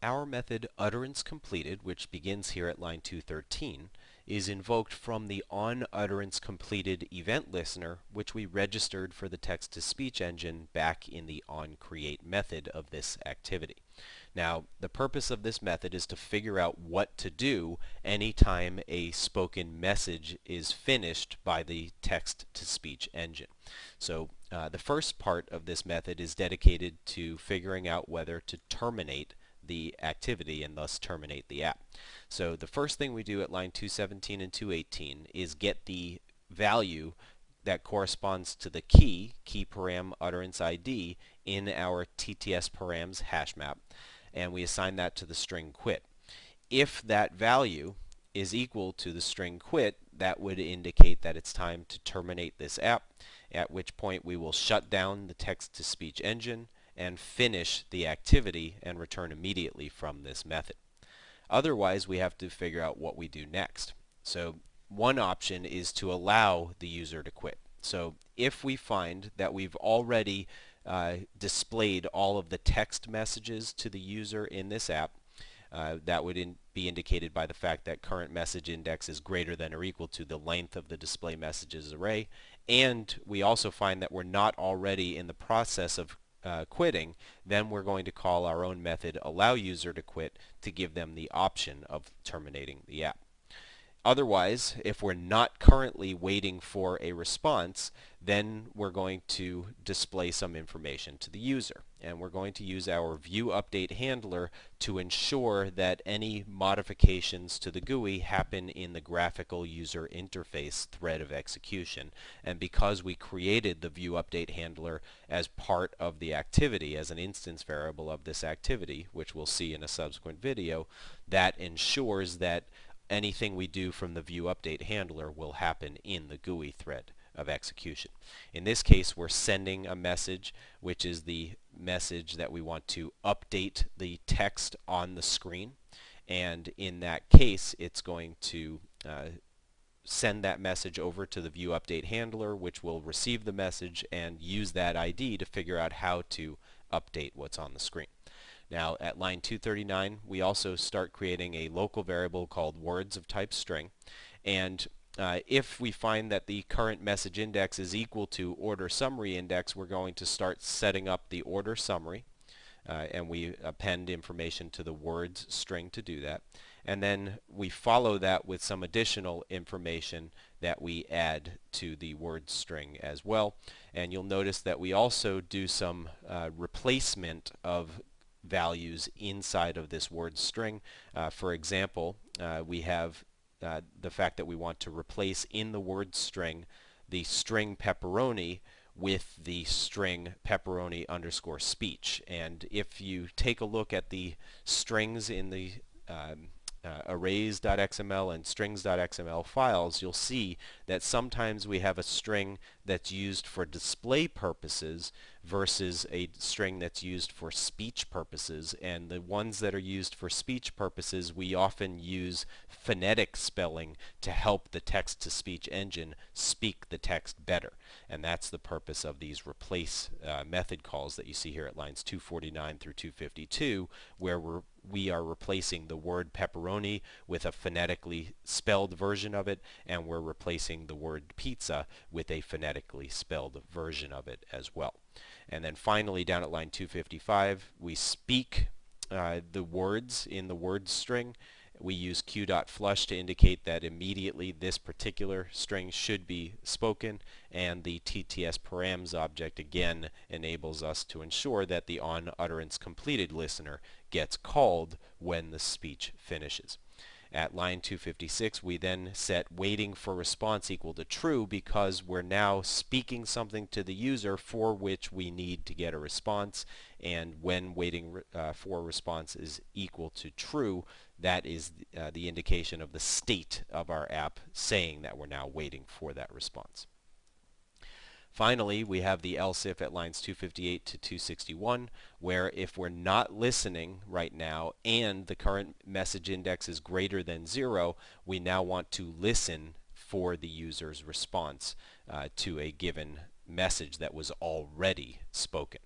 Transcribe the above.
Our method utteranceCompleted, which begins here at line 213, is invoked from the onUtteranceCompleted event listener, which we registered for the text-to-speech engine back in the onCreate method of this activity. Now, the purpose of this method is to figure out what to do anytime a spoken message is finished by the text-to-speech engine. So the first part of this method is dedicated to figuring out whether to terminate the activity and thus terminate the app. So the first thing we do at line 217 and 218 is get the value that corresponds to the key param utterance ID in our TTS params hash map, and we assign that to the string quit. If that value is equal to the string quit, that would indicate that it's time to terminate this app, at which point we will shut down the text-to-speech engine and finish the activity and return immediately from this method. Otherwise, we have to figure out what we do next. So one option is to allow the user to quit. So if we find that we've already displayed all of the text messages to the user in this app, that would be indicated by the fact that current message index is greater than or equal to the length of the display messages array, and we also find that we're not already in the process of quitting, then we're going to call our own method allow_user_to_quit to give them the option of terminating the app. Otherwise, if we're not currently waiting for a response, then we're going to display some information to the user. And we're going to use our ViewUpdate handler to ensure that any modifications to the GUI happen in the graphical user interface thread of execution. And because we created the ViewUpdate handler as part of the activity, as an instance variable of this activity, which we'll see in a subsequent video, that ensures that anything we do from the ViewUpdate handler will happen in the GUI thread of execution. In this case, we're sending a message, which is the message that we want to update the text on the screen. And in that case, it's going to send that message over to the ViewUpdate handler, which will receive the message and use that ID to figure out how to update what's on the screen. Now at line 239, we also start creating a local variable called words of type string, and if we find that the current message index is equal to order summary index, we're going to start setting up the order summary, and we append information to the words string to do that. And then we follow that with some additional information that we add to the words string as well. And you'll notice that we also do some replacement of values inside of this word string. For example, we have the fact that we want to replace in the word string the string pepperoni with the string pepperoni_speech. And if you take a look at the strings in the arrays.xml and strings.xml files, you'll see that sometimes we have a string that's used for display purposes versus a string that's used for speech purposes. And the ones that are used for speech purposes, we often use phonetic spelling to help the text-to-speech engine speak the text better. And that's the purpose of these replace method calls that you see here at lines 249 through 252, where we are replacing the word pepperoni with a phonetically spelled version of it, and we're replacing the word pizza with a phonetically spelled version of it as well. And then finally, down at line 255, we speak the words in the word string. We use q.flush to indicate that immediately this particular string should be spoken, and the TTS params object again enables us to ensure that the onUtteranceCompleted listener gets called when the speech finishes. At line 256, we then set waiting for response equal to true, because we're now speaking something to the user for which we need to get a response, and when waiting for response is equal to true, that is the indication of the state of our app saying that we're now waiting for that response. Finally, we have the else if at lines 258 to 261, where if we're not listening right now and the current message index is greater than 0, we now want to listen for the user's response to a given message that was already spoken.